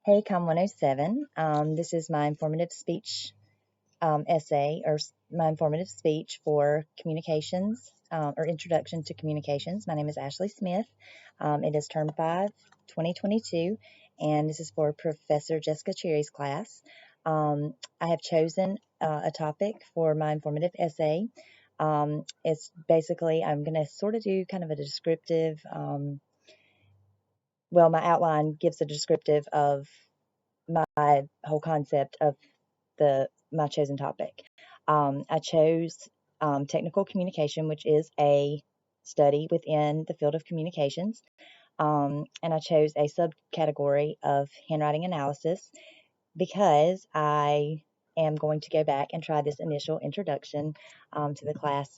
Hey, Com 107. This is my informative speech essay or my informative speech for communications or introduction to communications. My name is Ashley Smith. It is term 5, 2022, and this is for Professor Jessica Cherry's class. I have chosen a topic for my informative essay. It's basically, I'm going to sort of do kind of a descriptive, my outline gives a descriptive of my whole concept of my chosen topic. I chose technical communication, which is a study within the field of communications, and I chose a subcategory of handwriting analysis because I am going to go back and try this initial introduction to the class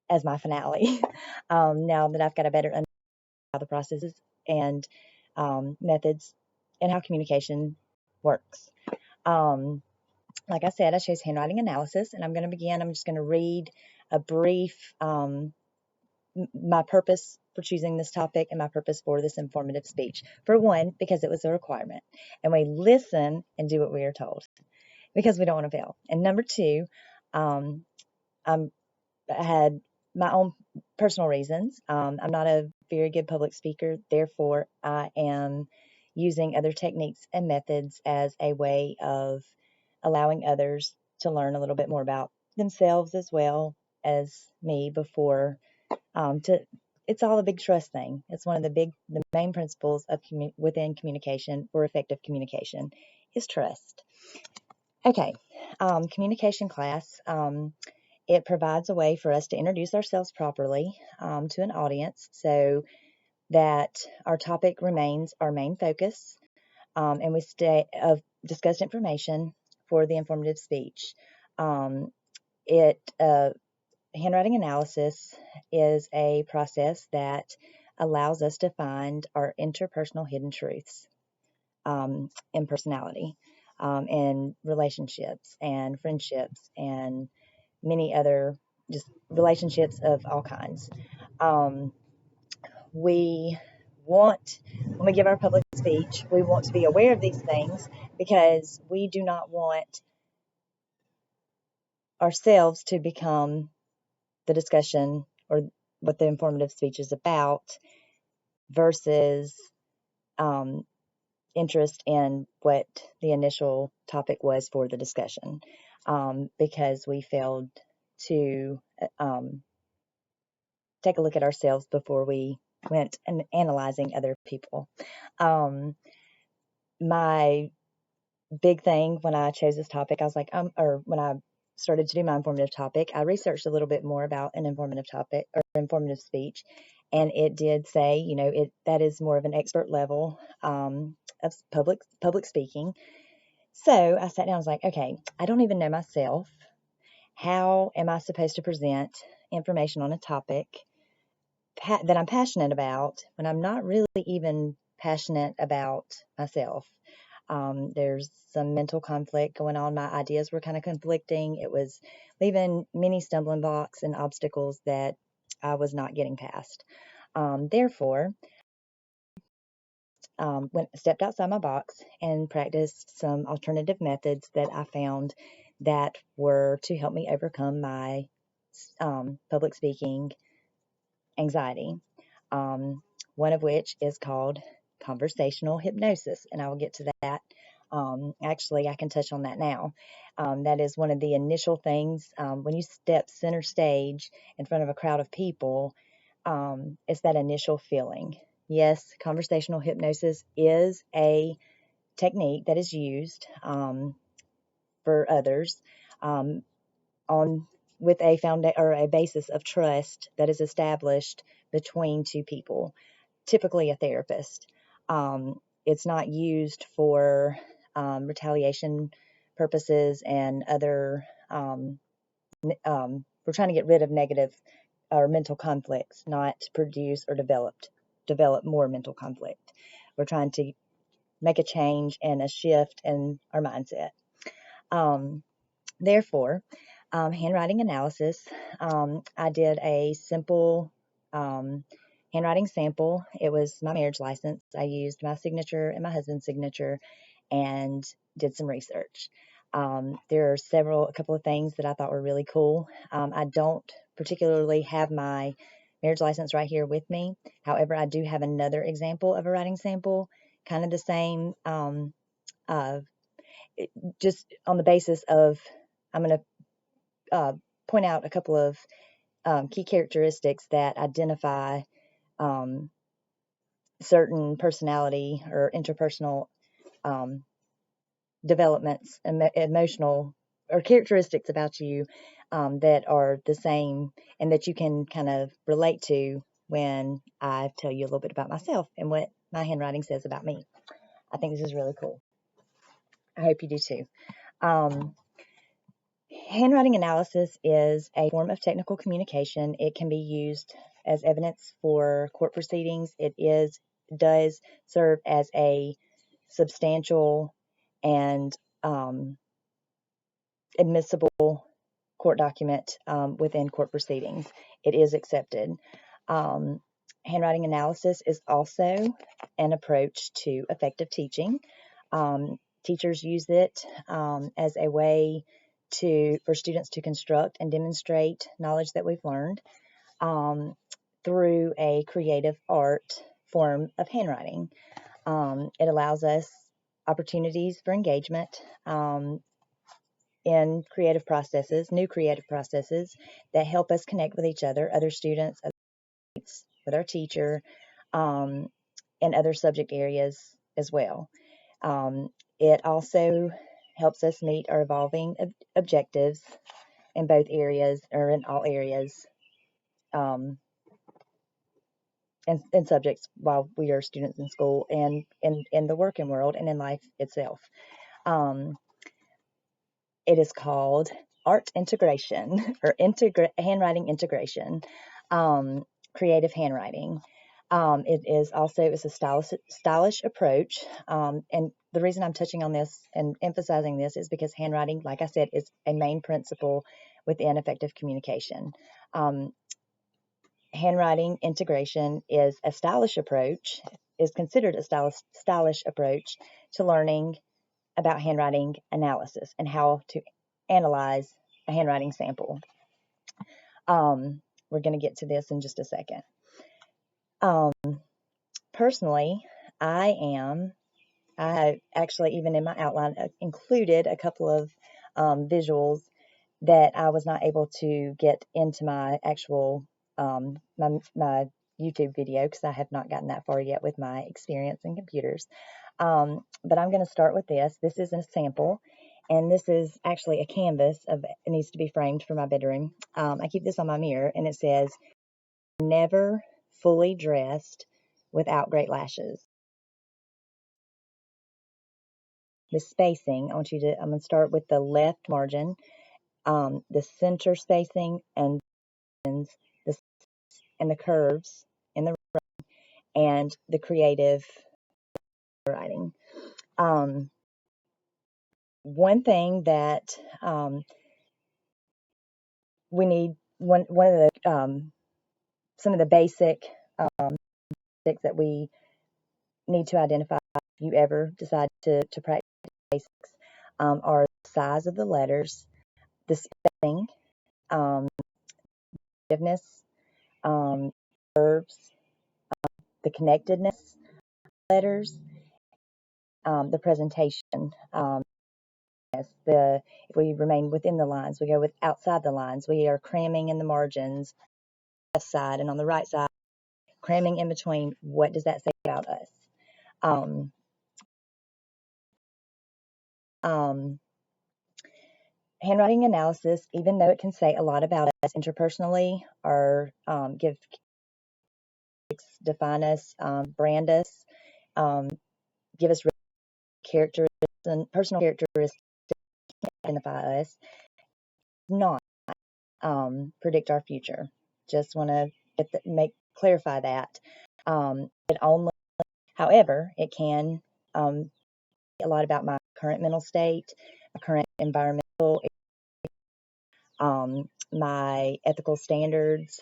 as my finale. Now that I've got a better understanding of how the processes and methods and how communication works. Like I said, I chose handwriting analysis, and I'm going to begin. I'm just going to read a brief, my purpose for choosing this topic and my purpose for this informative speech. For one, because it was a requirement, and we listen and do what we are told because we don't want to fail. And number two, I had my own personal reasons. I'm not a very good public speaker, therefore I am using other techniques and methods as a way of allowing others to learn a little bit more about themselves as well as me before it's all a big trust thing. It's one of the main principles of within communication or effective communication is trust. Okay, communication class. It provides a way for us to introduce ourselves properly to an audience so that our topic remains our main focus and we stay of discussed information for the informative speech. Handwriting analysis is a process that allows us to find our interpersonal hidden truths in personality and relationships and friendships and many other just relationships of all kinds. We want, when we give our public speech, we want to be aware of these things because we do not want ourselves to become the discussion or what the informative speech is about versus interest in what the initial topic was for the discussion because we failed to take a look at ourselves before we went and analyzing other people. My big thing when I chose this topic, I was like, or when I started to do my informative topic, I researched a little bit more about an informative topic or informative speech, and it did say, that is more of an expert level of public speaking. So I sat down, I was like, okay, I don't even know myself. How am I supposed to present information on a topic that I'm passionate about when I'm not really even passionate about myself? There's some mental conflict going on. My ideas were kind of conflicting. It was leaving many stumbling blocks and obstacles that I was not getting past. Therefore, stepped outside my box and practiced some alternative methods that I found that were to help me overcome my public speaking anxiety. One of which is called conversational hypnosis, and I will get to that. Actually, I can touch on that now. That is one of the initial things when you step center stage in front of a crowd of people. It's that initial feeling. Yes, conversational hypnosis is a technique that is used for others on with a basis of trust that is established between two people, typically a therapist. It's not used for retaliation purposes and other. We're trying to get rid of negative or mental conflicts, not produce or develop more mental conflict. We're trying to make a change and a shift in our mindset. Therefore, handwriting analysis, I did a simple handwriting sample. It was my marriage license. I used my signature and my husband's signature and did some research. There are a couple of things that I thought were really cool. I don't particularly have my marriage license right here with me. However, I do have another example of a writing sample, kind of the same, uh, just on the basis of, I'm going to point out a couple of key characteristics that identify certain personality or interpersonal um, developments, emotional or characteristics about you that are the same and that you can kind of relate to when I tell you a little bit about myself and what my handwriting says about me. I think this is really cool. I hope you do too. Um, Handwriting analysis is a form of technical communication. It can be used as evidence for court proceedings. Does serve as a substantial and admissible court document within court proceedings. It is accepted. Um, Handwriting analysis is also an approach to effective teaching. Teachers use it as a way for students to construct and demonstrate knowledge that we've learned through a creative art form of handwriting. It allows us opportunities for engagement in new creative processes that help us connect with each other, other students, with our teacher, um, and other subject areas as well. It also helps us meet our evolving objectives in both areas or in all areas and subjects while we are students in school and in the working world and in life itself. Um, It is called art integration or handwriting integration, creative handwriting. It's a stylish approach. And the reason I'm touching on this and emphasizing this is because handwriting, like I said, is a main principle within effective communication. Handwriting integration is considered a stylish approach to learning about handwriting analysis and how to analyze a handwriting sample. We're going to get to this in just a second. Personally, I actually, even in my outline, included a couple of visuals that I was not able to get into my actual, my YouTube video because I have not gotten that far yet with my experience in computers. But I'm going to start with this. This is a sample, and this is actually a canvas it needs to be framed for my bedroom. I keep this on my mirror, and it says, "Never fully dressed without great lashes." The spacing, I'm going to start with the left margin, the center spacing, and the and the curves in the and the creative writing. One thing that we need one of the some of the basic things that we need to identify if you ever decide to practice basics are the size of the letters, the spelling, forgiveness, verbs, the connectedness of letters, the presentation. If we remain within the lines, we go with outside the lines. We are cramming in the margins, left side, and on the right side, cramming in between. What does that say about us? Handwriting analysis, even though it can say a lot about us interpersonally or define us, brand us, give us characteristics and personal characteristics to identify us, not predict our future. Just want to clarify that. However, it can a lot about my current mental state, my current environmental, my ethical standards,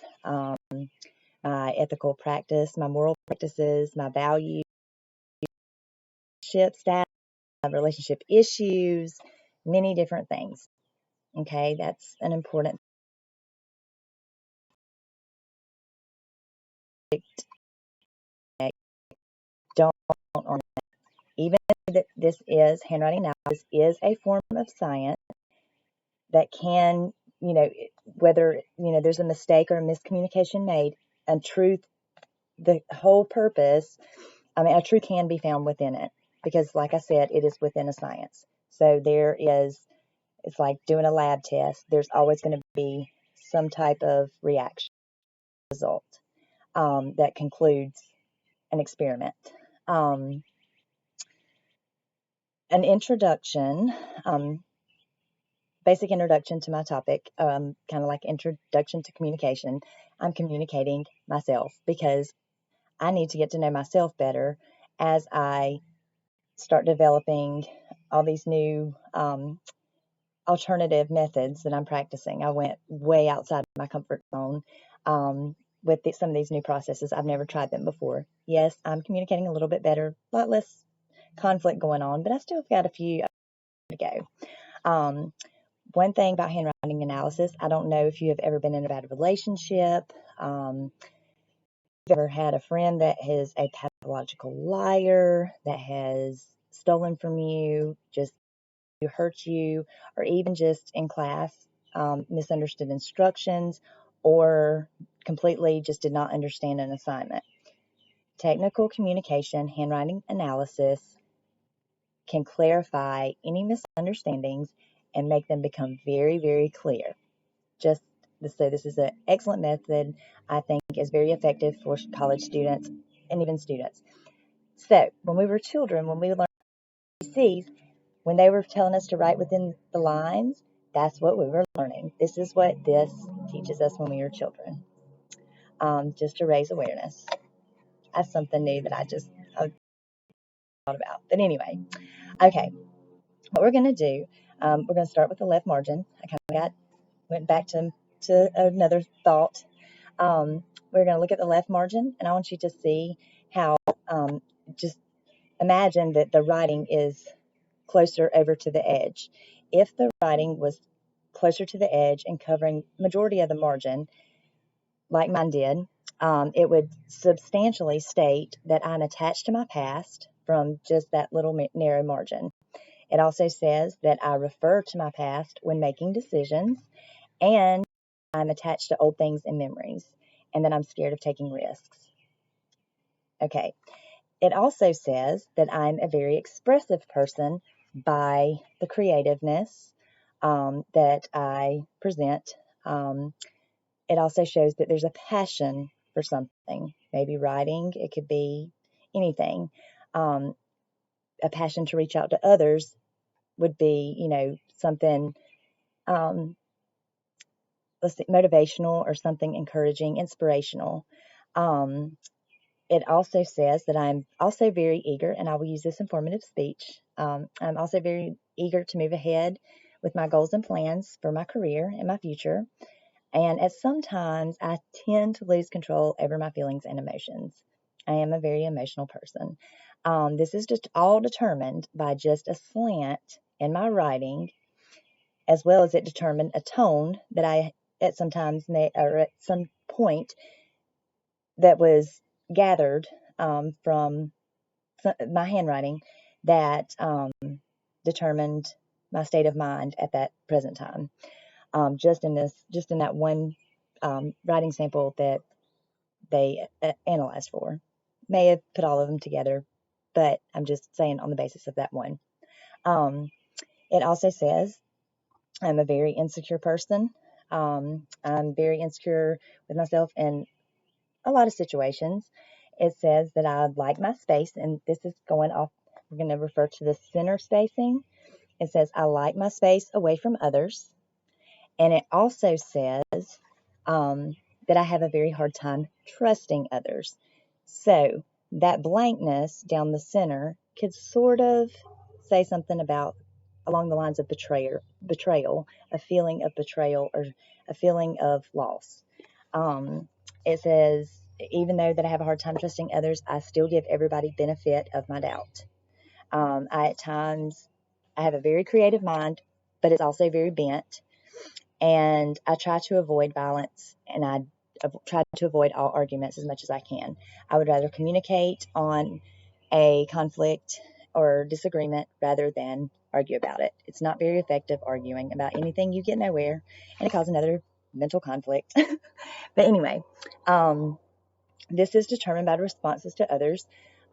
my ethical practice, my moral practices, my values, status, relationship issues, many different things. Okay, that's an important thing. Don't on it. Even that this is handwriting analysis is a form of science that can, whether there's a mistake or a miscommunication made, and truth, the whole purpose. I mean, a truth can be found within it because, like I said, it is within a science. So it's like doing a lab test. There's always going to be some type of reaction result that concludes an experiment. Um, an introduction, basic introduction to my topic, kind of like introduction to communication. I'm communicating myself because I need to get to know myself better as I start developing all these new alternative methods that I'm practicing. I went way outside my comfort zone with some of these new processes. I've never tried them before. Yes, I'm communicating a little bit better, a lot less conflict going on, but I still got a few to go. One thing about handwriting analysis, I don't know if you have ever been in a bad relationship. You've ever had a friend that is a pathological liar, that has stolen from you, just hurt you, or even just in class, misunderstood instructions, or completely just did not understand an assignment. Technical communication, handwriting analysis can clarify any misunderstandings and make them become very, very clear. Just to say, this is an excellent method. I think is very effective for college students and even students. So when we were children, when we learned ABCs, when they were telling us to write within the lines, that's what we were learning. This is what this teaches us when we were children, just to raise awareness. That's something new that I thought about. But anyway, okay, what we're going to do, we're going to start with the left margin. I kind of went back to another thought. We're going to look at the left margin, and I want you to see how, just imagine that the writing is closer over to the edge. If the writing was closer to the edge and covering majority of the margin, like mine did, it would substantially state that I'm attached to my past from just that little narrow margin. It also says that I refer to my past when making decisions, and I'm attached to old things and memories, and that I'm scared of taking risks. Okay. It also says that I'm a very expressive person by the creativeness that I present. It also shows that there's a passion for something, maybe writing, it could be anything. A passion to reach out to others would be, something, let's see, motivational or something encouraging, inspirational. Um, It also says that I'm also very eager, and I will use this informative speech. I'm also very eager to move ahead with my goals and plans for my career and my future. And at sometimes I tend to lose control over my feelings and emotions. I am a very emotional person. This is just all determined by just a slant in my writing, as well as it determined a tone that I at sometimes may, or at some point, that was gathered from my handwriting that determined my state of mind at that present time. Just in that one writing sample that they analyzed for. May have put all of them together, but I'm just saying on the basis of that one. It also says I'm a very insecure person. I'm very insecure with myself in a lot of situations. It says that I like my space, and this is going off, we're going to refer to the center spacing. It says I like my space away from others. And it also says that I have a very hard time trusting others. So that blankness down the center could sort of say something about along the lines of betrayal, a feeling of betrayal or a feeling of loss. It says even though that I have a hard time trusting others, I still give everybody benefit of my doubt. I at times I have a very creative mind, but it's also very bent, and I try to avoid violence, and I try to avoid all arguments as much as I can. I would rather communicate on a conflict or disagreement rather than argue about it. It's not very effective arguing about anything. You get nowhere, and it causes another mental conflict. But anyway, this is determined by the responses to others.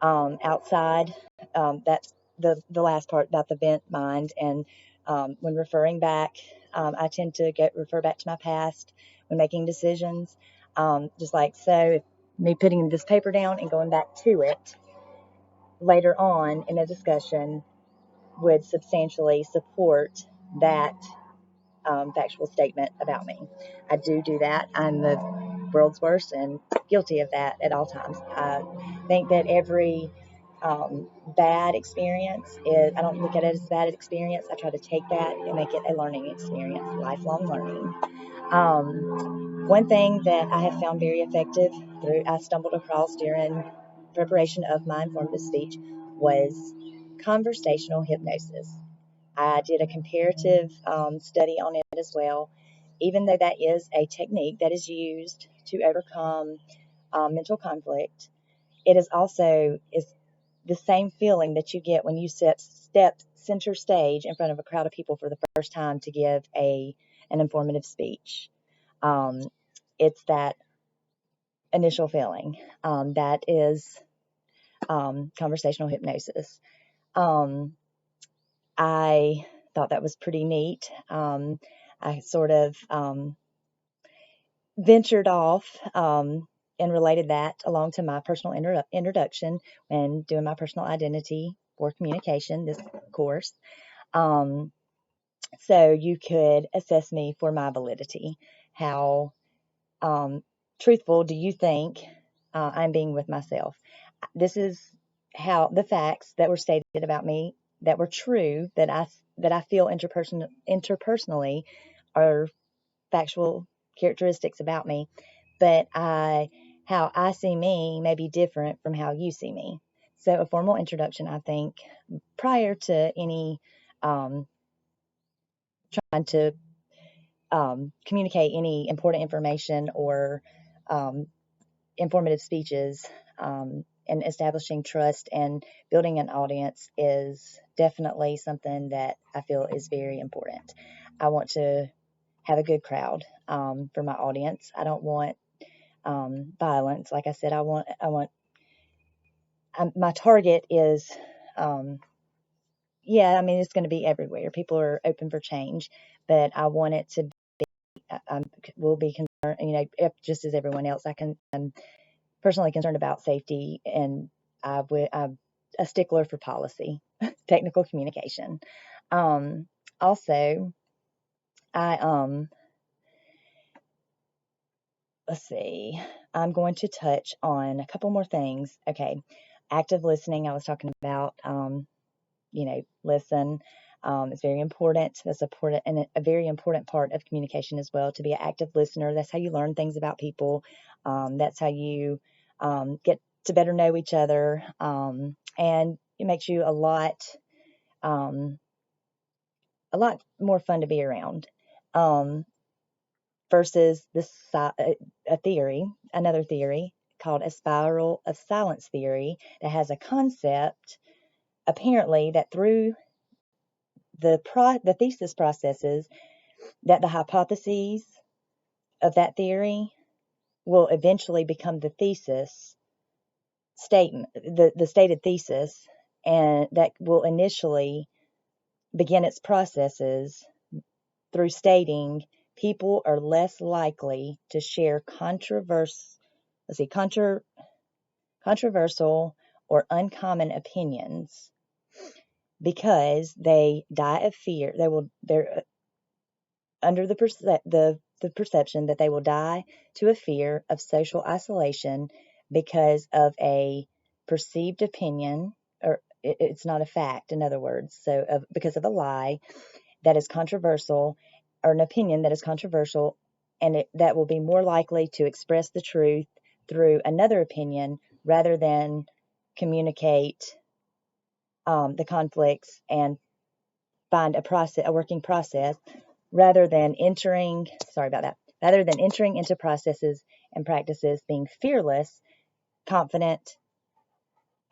Outside, that's the last part about the bent mind. And when referring back, I tend to refer back to my past when making decisions. Just like so, if me putting this paper down and going back to it later on in a discussion would substantially support that factual statement about me. I do that. I'm the world's worst and guilty of that at all times. I think that every bad experience I don't look at it as a bad experience. I try to take that and make it a learning experience, lifelong learning. One thing that I have found very effective I stumbled across during preparation of my informative speech was conversational hypnosis. I did a comparative study on it as well. Even though that is a technique that is used to overcome mental conflict, it is also is the same feeling that you get when you step center stage in front of a crowd of people for the first time to give an informative speech. Um, it's that initial feeling that is conversational hypnosis. I thought that was pretty neat. I sort of ventured off and related that along to my personal introduction when doing my personal identity for communication, this course. So you could assess me for my validity. How truthful do you think I'm being with myself? This is how the facts that were stated about me that were true that I feel interpersonally are factual characteristics about me, but how I see me may be different from how you see me. So a formal introduction, I think, prior to any trying to communicate any important information or informative speeches, and establishing trust and building an audience is definitely something that I feel is very important. I want to have a good crowd for my audience. I don't want violence. Like I said, my target is, yeah, I mean, it's going to be everywhere. People are open for change, but I want it to be, I will be concerned, just as everyone else, I'm personally concerned about safety, and I'm a stickler for policy, technical communication. Also, I let's see, I'm going to touch on a couple more things. Okay, active listening. I was talking about, listen. It's very important. That's and a very important part of communication as well, to be an active listener. That's how you learn things about people. That's how you get to better know each other. And it makes you um, a lot more fun to be around. Versus another theory called a spiral of silence theory that has a concept apparently that through the thesis processes, that the hypotheses of that theory will eventually become the thesis statement, the stated thesis, and that will initially begin its processes through stating people are less likely to share controversial or uncommon opinions because they die of fear. They're under the perception that they will die to a fear of social isolation because of a perceived opinion, or it's not a fact, in other words. So because of a lie that is controversial, or an opinion that is controversial, and that will be more likely to express the truth through another opinion rather than communicate the conflicts and find a working process rather than entering into processes and practices being fearless, confident,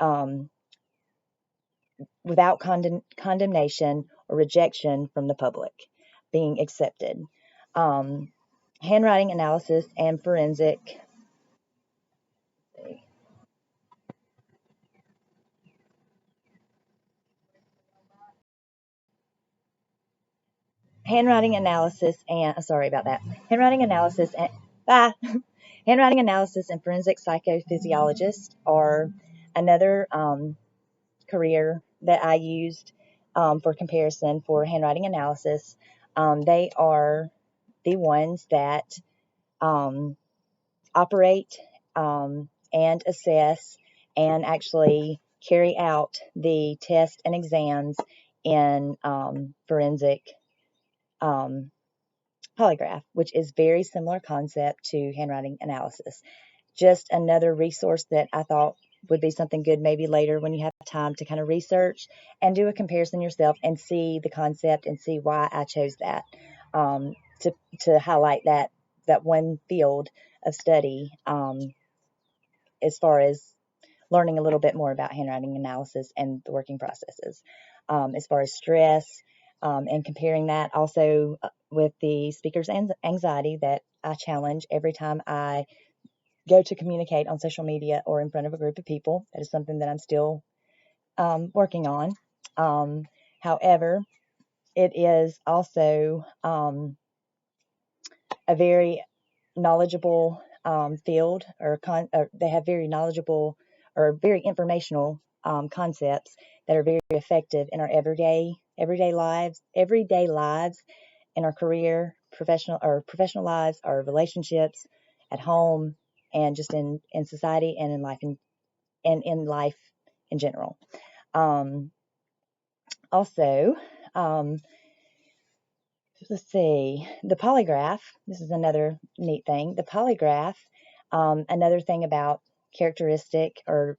um, without condemnation or rejection from the public, being accepted. Um, Handwriting analysis and forensic. Handwriting analysis and sorry about that. Handwriting analysis and ah, handwriting analysis and forensic psychophysiologist are another career that I used for comparison for handwriting analysis. They are the ones that um, operate and assess and actually carry out the tests and exams in forensic um, polygraph, which is very similar concept to handwriting analysis. Just another resource that I thought would be something good maybe later when you have time to kind of research and do a comparison yourself and see the concept and see why I chose that um, to highlight that one field of study as far as learning a little bit more about handwriting analysis and the working processes. As far as stress and comparing that also with the speaker's anxiety that I challenge every time I go to communicate on social media or in front of a group of people. That is something that I'm still working on. However, it is also a very knowledgeable field, or they have very knowledgeable or very informational concepts that are very effective in our everyday lives, in our career, professional lives, our relationships at home, and just in society and in life in general. Also, um, let's see, the polygraph. This is another neat thing. The polygraph, another thing about characteristic or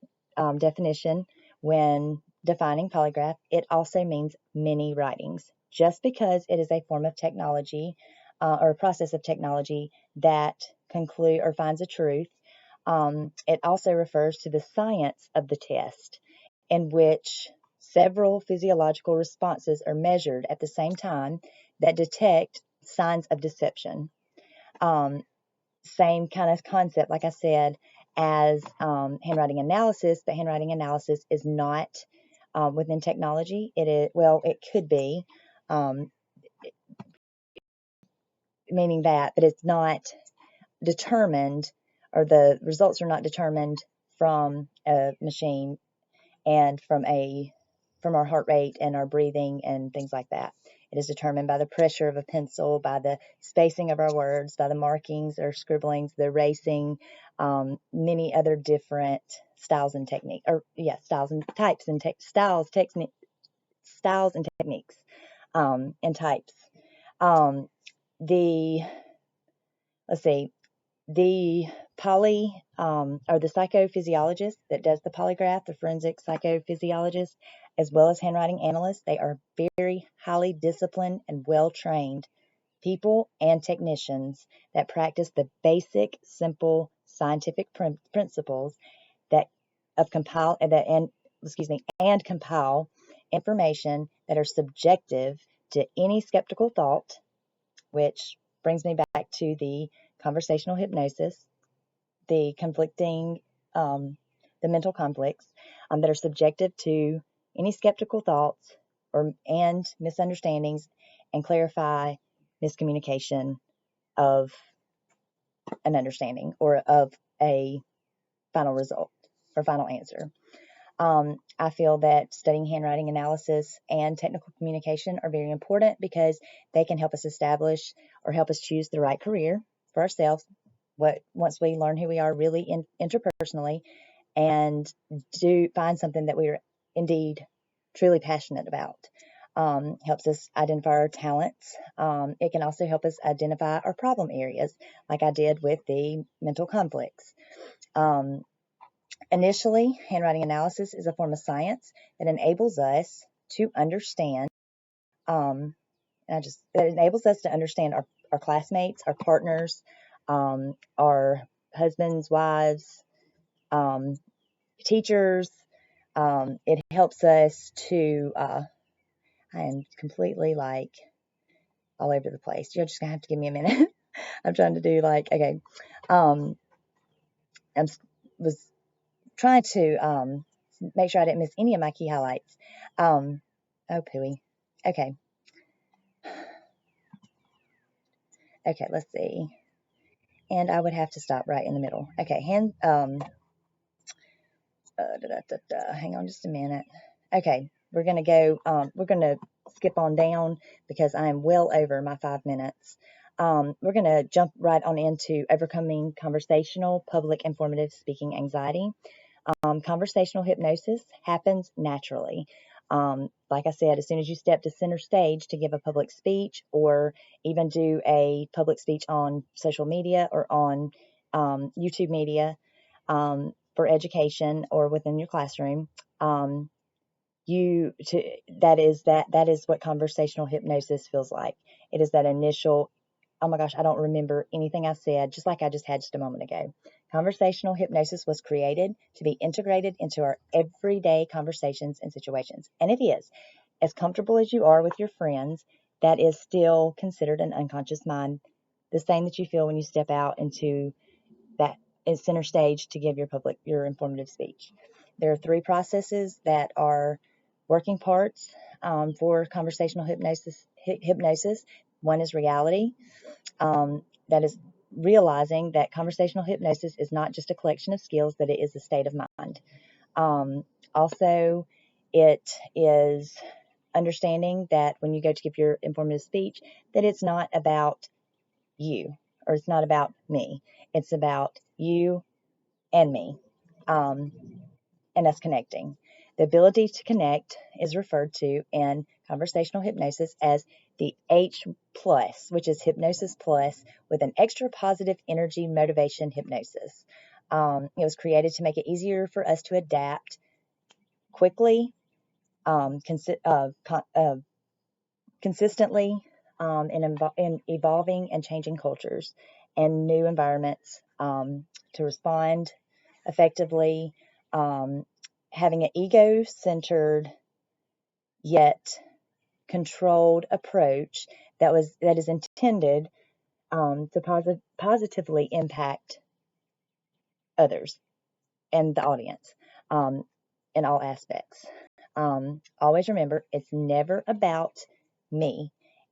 definition when defining polygraph, it also means many writings. Just because it is a form of technology or a process of technology that conclude or finds a truth, it also refers to the science of the test in which several physiological responses are measured at the same time that detect signs of deception. Um, Same kind of concept, like I said, as handwriting analysis, but handwriting analysis is not within technology. It is, well, it could be, um, meaning that, but it's not determined, or the results are not determined from a machine and from our heart rate and our breathing and things like that. It is determined by the pressure of a pencil, by the spacing of our words, by the markings or scribblings, the erasing, many other different styles and techniques, or yeah, styles and types and styles and techniques, and types. Um, the let's see, the or the psychophysiologist that does the polygraph, the forensic psychophysiologist, as well as handwriting analysts, they are very highly disciplined and well trained people and technicians that practice the basic, simple scientific principles that of compile that and excuse me and compile information that are subjective to any skeptical thought, which brings me back to the conversational hypnosis, the conflicting, um, the mental conflicts that are subjective to any skeptical thoughts and misunderstandings, and clarify miscommunication of an understanding or of a final result or final answer. I feel that studying handwriting analysis and technical communication are very important because they can help us establish or help us choose the right career for ourselves. Once we learn who we are really interpersonally, and do find something that we are indeed truly passionate about. helps us identify our talents. It can also help us identify our problem areas, like I did with the mental conflicts. Initially, handwriting analysis is a form of science that enables us to understand. That enables us to understand our classmates, our partners, our husbands, wives, teachers. It helps us to. I am completely like all over the place. You're just gonna have to give me a minute. I'm trying to do okay. I was trying to make sure I didn't miss any of my key highlights. Oh, pooey. Okay. Okay, let's see. And I would have to stop right in the middle. Okay, hang on just a minute. Okay, we're gonna go. We're gonna skip on down because I am well over my 5 minutes. We're gonna jump right on into overcoming conversational, public, informative speaking anxiety. Conversational hypnosis happens naturally. Like I said, as soon as you step to center stage to give a public speech or even do a public speech on social media or on YouTube media for education or within your classroom, that is what conversational hypnosis feels like. It is that initial, oh my gosh, I don't remember anything I said, just like I just had just a moment ago. Conversational hypnosis was created to be integrated into our everyday conversations and situations. And it is. As comfortable as you are with your friends, that is still considered an unconscious mind. The same that you feel when you step out into that center stage to give your informative speech. There are 3 processes that are working parts for conversational hypnosis. One is reality. That is realizing that conversational hypnosis is not just a collection of skills, that it is a state of mind. Also, it is understanding that when you go to give your informative speech, that it's not about you or it's not about me. It's about you and me, and us connecting. The ability to connect is referred to in conversational hypnosis as the H plus, which is hypnosis plus with an extra positive energy motivation hypnosis. It was created to make it easier for us to adapt quickly, consistently, in evolving and changing cultures and new environments, to respond effectively, having an ego-centered yet controlled approach that is intended to positively impact others and the audience in all aspects. Always remember, it's never about me.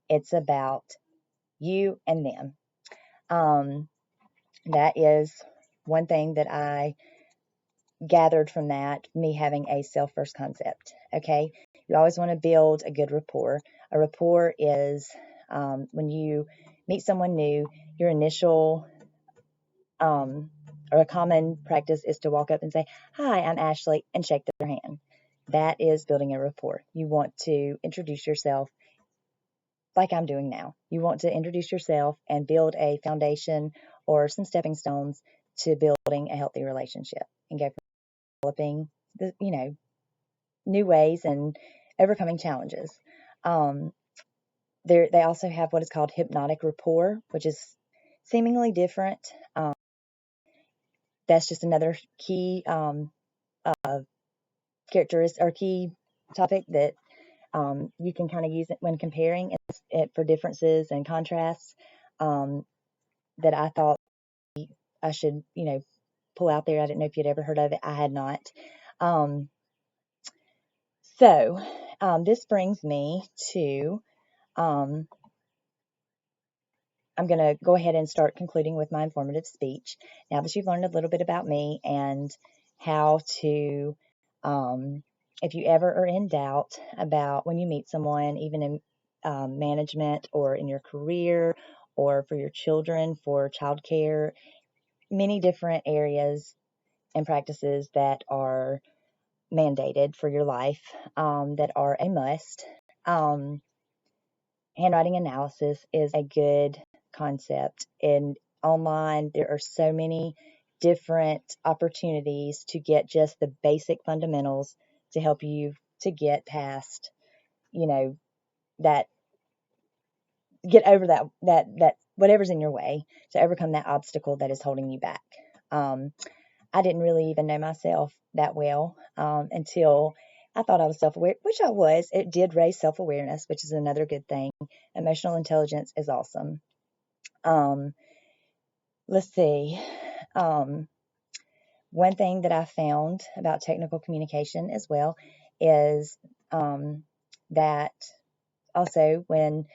It's about you and them. That is one thing that I gathered from that, me having a self-first concept. Okay, you always want to build a good rapport. A rapport is when you meet someone new, your initial or a common practice is to walk up and say, "Hi, I'm Ashley," and shake their hand. That is building a rapport. You want to introduce yourself like I'm doing now. You want to introduce yourself and build a foundation or some stepping stones to building a healthy relationship and go from developing new ways and overcoming challenges. They also have what is called hypnotic rapport, which is seemingly different. That's just another key characteristic or key topic that you can kind of use it when comparing it for differences and contrasts, that I thought I should, pull out there. I didn't know if you'd ever heard of it. I had not. So this brings me to, I'm going to go ahead and start concluding with my informative speech. Now that you've learned a little bit about me and how to, if you ever are in doubt about when you meet someone, even in management or in your career or for your children, for childcare, many different areas and practices that are mandated for your life, that are a must. Handwriting analysis is a good concept. And online, there are so many different opportunities to get just the basic fundamentals to help you to get past, you know, that get over that whatever's in your way, to overcome that obstacle that is holding you back. I didn't really even know myself that well until I thought I was self-aware, which I was. It did raise self-awareness, which is another good thing. Emotional intelligence is awesome. Let's see. Um, One thing that I found about technical communication as well is that also when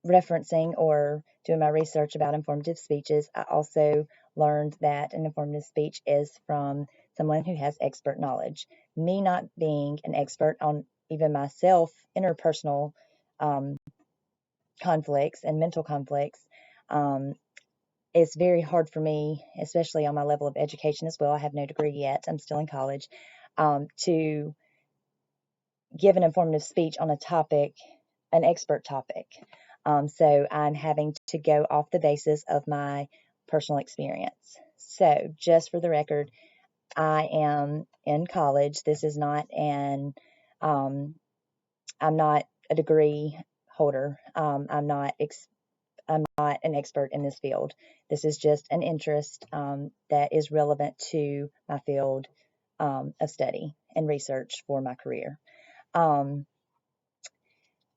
referencing or doing my research about informative speeches, I also learned that an informative speech is from someone who has expert knowledge. Me not being an expert on even myself, interpersonal um, conflicts and mental conflicts, um, it's very hard for me, especially on my level of education as well. I have no degree yet. I'm still in college, to give an informative speech on a topic, an expert topic. So I'm having to go off the basis of my personal experience. So just for the record, I am in college. This is not I'm not a degree holder. I'm not an expert in this field. This is just an interest that is relevant to my field of study and research for my career. Um,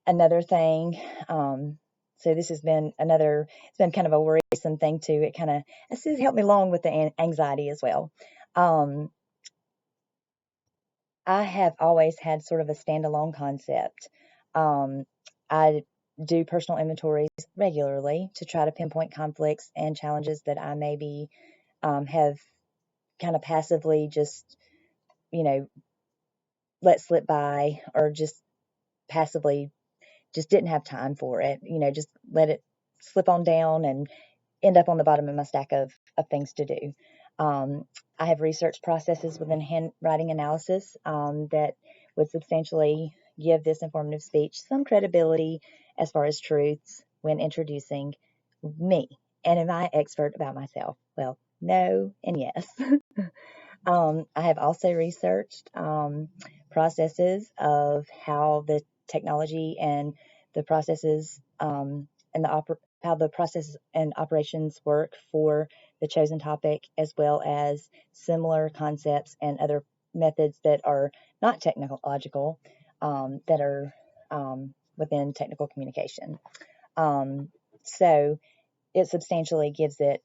Another thing, so this has been it's been kind of a worrisome thing too. It's helped me along with the anxiety as well. Um, I have always had sort of a standalone concept. Um, I do personal inventories regularly to try to pinpoint conflicts and challenges that I maybe have kind of passively just, you know, let slip by, or just passively just didn't have time for it, just let it slip on down and end up on the bottom of my stack of things to do. Um, I have research processes within handwriting analysis that would substantially give this informative speech some credibility as far as truths when introducing me. And am I expert about myself? Well, no and yes. I have also researched processes of how the technology and the processes and how the processes and operations work for the chosen topic, as well as similar concepts and other methods that are not technological, that are within technical communication. So it substantially gives it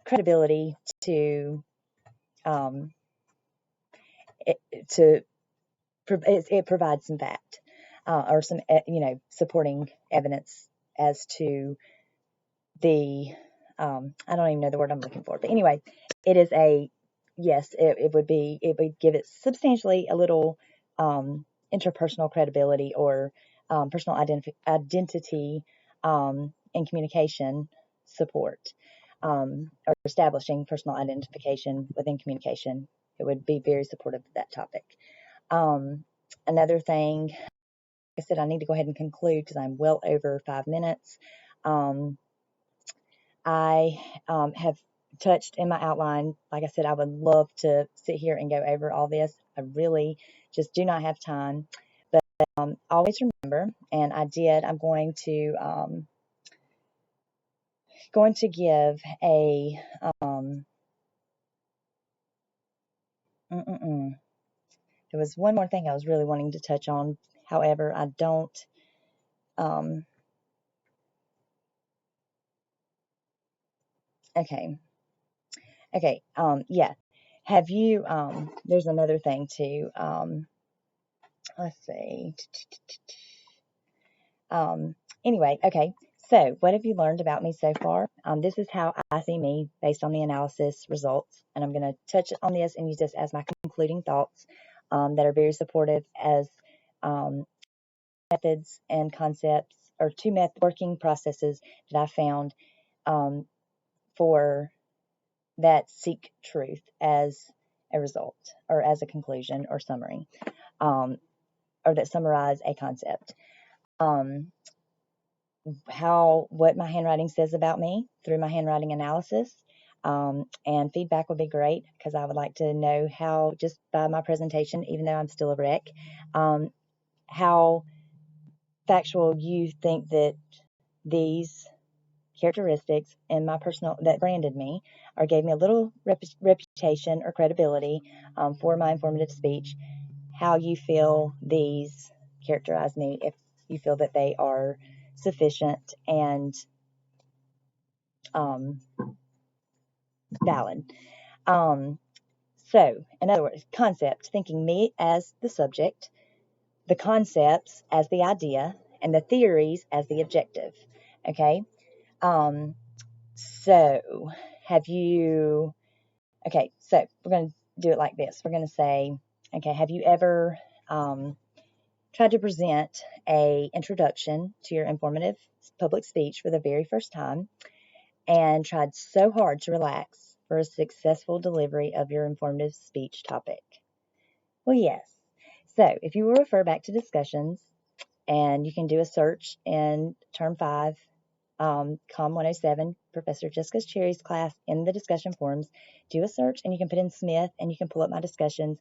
credibility to um, it, to it provides some fact or some supporting evidence as to the I don't even know the word I'm looking for, but anyway, it is a yes. It would give it substantially a little interpersonal credibility or personal identity and communication support, or establishing personal identification within communication. It would be very supportive of that topic. Um, Another thing, like I said, I need to go ahead and conclude because I'm well over 5 minutes. Um, I have touched in my outline. Like I said, I would love to sit here and go over all this. I really just do not have time. But always remember, and I did. I'm going to give a there was one more thing I was really wanting to touch on. However, I don't. Okay. Okay. Yeah. Have you, there's another thing too. Let's see. Anyway, okay. So, what have you learned about me so far? This is how I see me based on the analysis results. And I'm going to touch on this and use this as my concluding thoughts that are very supportive as um, methods and concepts, or two working processes that I found for that seek truth as a result or as a conclusion or summary. or that summarize a concept. What my handwriting says about me through my handwriting analysis. And feedback would be great because I would like to know how, just by my presentation, even though I'm still a wreck, how factual you think that these characteristics in my personal that branded me or gave me a little reputation or credibility for my informative speech, how you feel these characterize me, if you feel that they are sufficient and valid. So, in other words, concept, thinking me as the subject, the concepts as the idea, and the theories as the objective. Okay. So, have you? Okay, so we're going to do it like this. We're going to say, okay, have you ever tried to present a introduction to your informative public speech for the very first time and tried so hard to relax for a successful delivery of your informative speech topic? Well, yes. So if you will refer back to discussions, and you can do a search in Term 5, Com 107, Professor Jessica Cherry's class in the discussion forums, do a search and you can put in Smith and you can pull up my discussions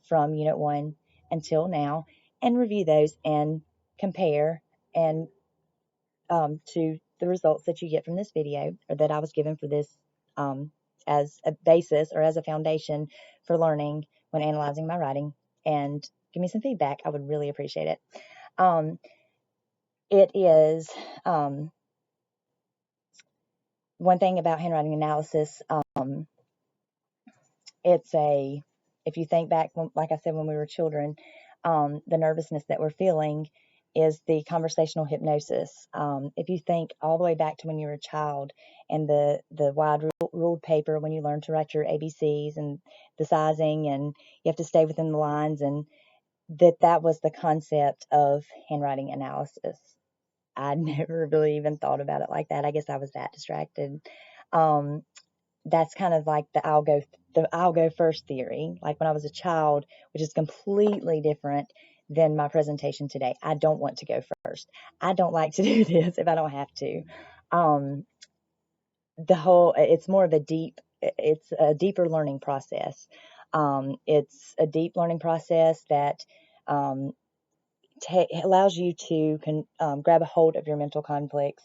from Unit 1 until now and review those and compare and to the results that you get from this video, or that I was given for this as a basis or as a foundation for learning when analyzing my writing, and give me some feedback. I would really appreciate it. It is one thing about handwriting analysis. If you think back, like I said, when we were children, the nervousness that we're feeling is the conversational hypnosis. If you think all the way back to when you were a child and the wide ruled paper when you learned to write your ABCs and the sizing, and you have to stay within the lines, and that was the concept of handwriting analysis. I never really even thought about it like that. I guess I was that distracted. That's kind of like the I'll go first theory, like when I was a child, which is completely different than my presentation today. I don't want to go first. I don't like to do this if I don't have to. It's more of it's a deeper learning process. It's a deep learning process that allows you to grab a hold of your mental conflicts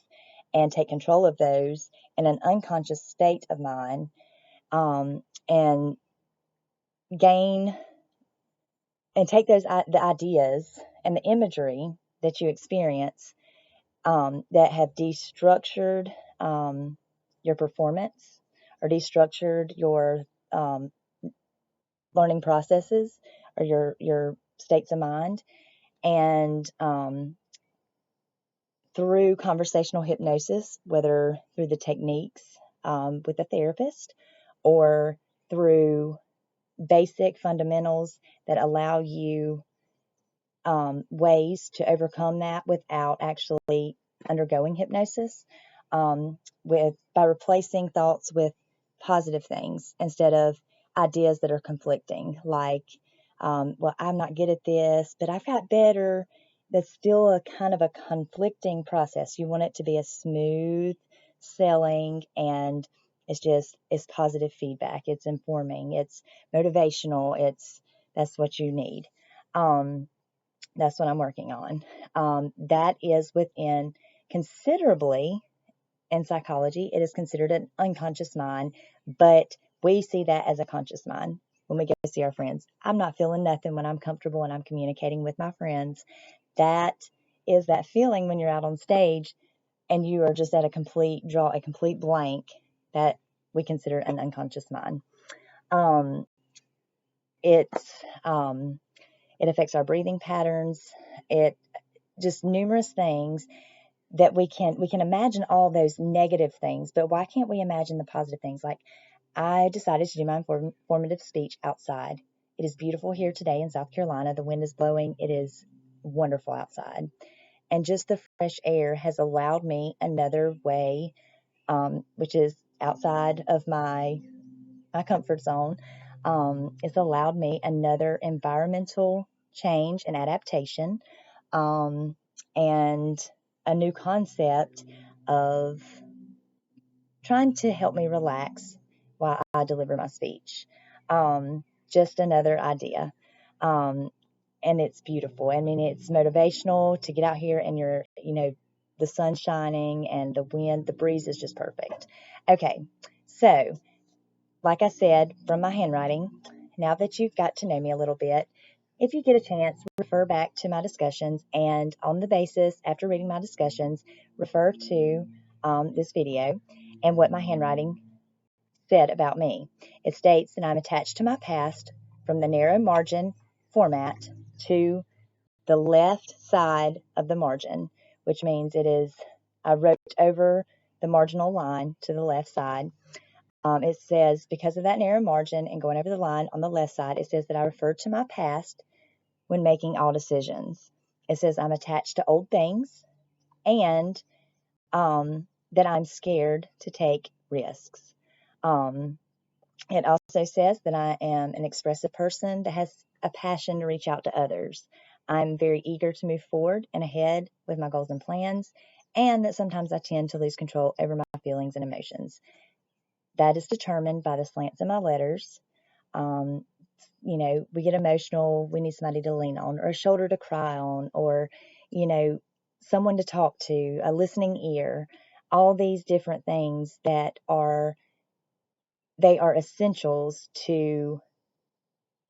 and take control of those in an unconscious state of mind, and gain and take the ideas and the imagery that you experience that have destructured your performance or destructured your learning processes or your states of mind, and through conversational hypnosis, whether through the techniques with a therapist or through basic fundamentals that allow you ways to overcome that without actually undergoing hypnosis, by replacing thoughts with positive things instead of ideas that are conflicting, like, well, I'm not good at this, but I've got better. That's still a kind of a conflicting process. You want it to be a smooth sailing, and it's positive feedback. It's informing. It's motivational. That's what you need. That's what I'm working on. That is within considerably in psychology. It is considered an unconscious mind, but we see that as a conscious mind when we go see our friends. I'm not feeling nothing when I'm comfortable and I'm communicating with my friends. That is that feeling when you're out on stage and you are just at a complete blank, that we consider an unconscious mind. It affects our breathing patterns. It just numerous things that we can imagine all those negative things, but why can't we imagine the positive things? Like, I decided to do my informative speech outside. It is beautiful here today in South Carolina. The wind is blowing. It is wonderful outside. And just the fresh air has allowed me another way, which is outside of my comfort zone. It's allowed me another environmental change and adaptation, and a new concept of trying to help me relax while I deliver my speech. Just another idea. Um, and it's beautiful. I mean, it's motivational to get out here and the sun's shining and the wind, the breeze is just perfect. Okay, so like I said, from my handwriting, now that you've got to know me a little bit, if you get a chance, refer back to my discussions, and on the basis, after reading my discussions, refer to this video and what my handwriting said about me. It states that I'm attached to my past from the narrow margin format to the left side of the margin, which means I wrote over the marginal line to the left side. It says, because of that narrow margin and going over the line on the left side, it says that I refer to my past when making all decisions. It says I'm attached to old things, and that I'm scared to take risks. It also says that I am an expressive person that has a passion to reach out to others. I'm very eager to move forward and ahead with my goals and plans, and that sometimes I tend to lose control over my feelings and emotions. That is determined by the slants in my letters. Um, we get emotional, we need somebody to lean on, or a shoulder to cry on, or, someone to talk to, a listening ear, all these different things they are essentials to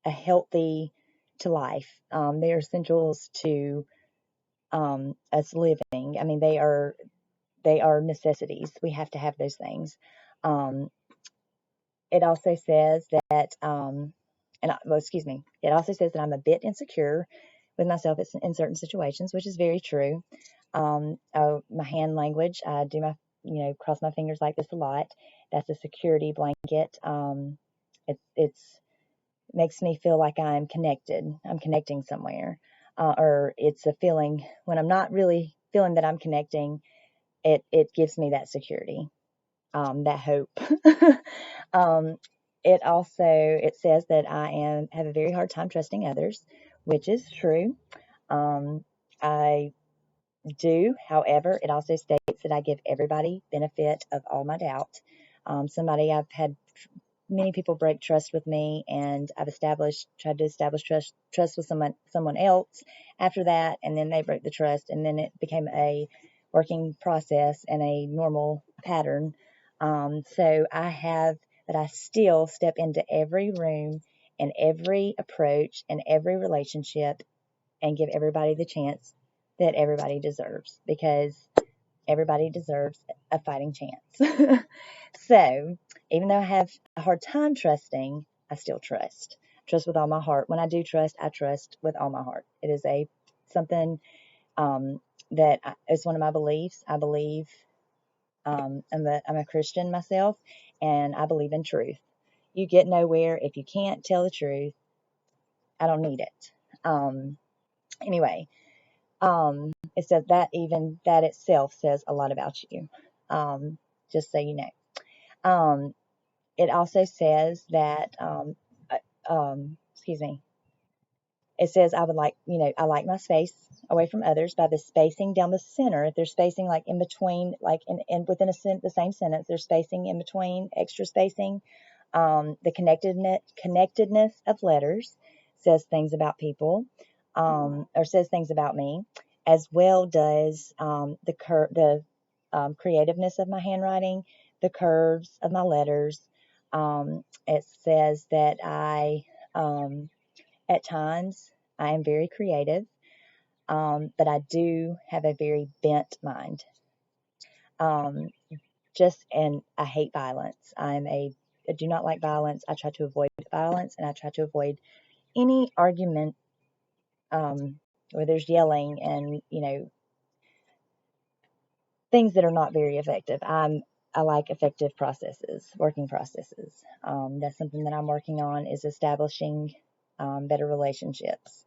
a healthy to life. They are essentials to us living. I mean, they are necessities. We have to have those things. It also says that, it also says that I'm a bit insecure with myself in certain situations, which is very true. My hand language, I do cross my fingers like this a lot. That's a security blanket. It's makes me feel like I'm connected. I'm connecting somewhere. Or it's a feeling when I'm not really feeling that I'm connecting, it gives me that security, that hope. um, it says that I have a very hard time trusting others, which is true. I do, however, it also states that I give everybody benefit of all my doubt. I've had many people break trust with me, and I've tried to establish trust with someone else after that, and then they broke the trust, and then it became a working process and a normal pattern. But I still step into every room and every approach and every relationship and give everybody the chance that everybody deserves, because everybody deserves a fighting chance. So, even though I have a hard time trusting, I still trust. Trust with all my heart. When I do trust, I trust with all my heart. It is something that is one of my beliefs. I believe I'm a Christian myself, and I believe in truth. You get nowhere if you can't tell the truth. I don't need it. Anyway, it says that even that itself says a lot about you. Just so you know. It also says that, excuse me, it says I like my space away from others by the spacing down the center. If there's spacing like in between, like in within the same sentence, there's spacing in between, extra spacing. The connectedness of letters says things about people, or says things about me, as well does the creativeness of my handwriting, the curves of my letters. It says that at times, I am very creative, but I do have a very bent mind. Um, and I hate violence. I do not like violence. I try to avoid violence, and I try to avoid any argument where there's yelling and things that are not very effective. I like effective processes, working processes. That's something that I'm working on, is establishing better relationships.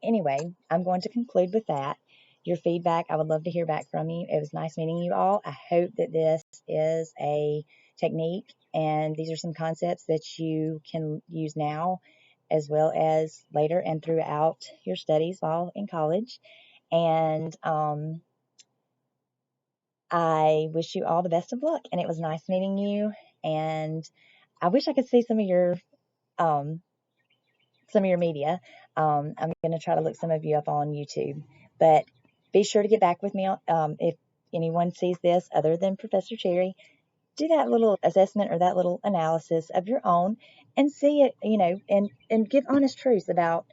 Anyway, I'm going to conclude with that. Your feedback, I would love to hear back from you. It was nice meeting you all. I hope that this is a technique and these are some concepts that you can use now as well as later and throughout your studies while in college. And I wish you all the best of luck. And it was nice meeting you. And I wish I could see um, some of your media. I'm going to try to look some of you up on YouTube, but be sure to get back with me if anyone sees this other than Professor Cherry. Do that little assessment or that little analysis of your own and see it, and give honest truths about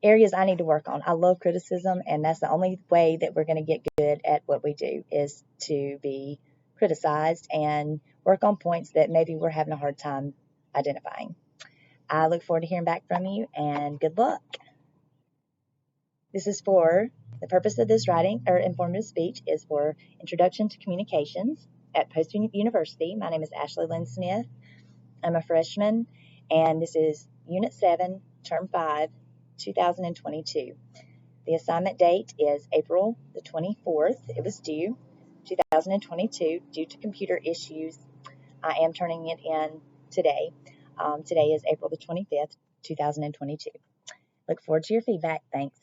areas I need to work on. I love criticism, and that's the only way that we're going to get good at what we do is to be criticized and work on points that maybe we're having a hard time identifying. I look forward to hearing back from you, and good luck. This is for the purpose of this writing or informative speech is for Introduction to Communications at Post University. My name is Ashley Lynn Smith. I'm a freshman, and this is Unit 7, Term 5, 2022. The assignment date is April the 24th. It was due 2022 due to computer issues. I am turning it in today. Today is April the 25th, 2022. Look forward to your feedback. Thanks.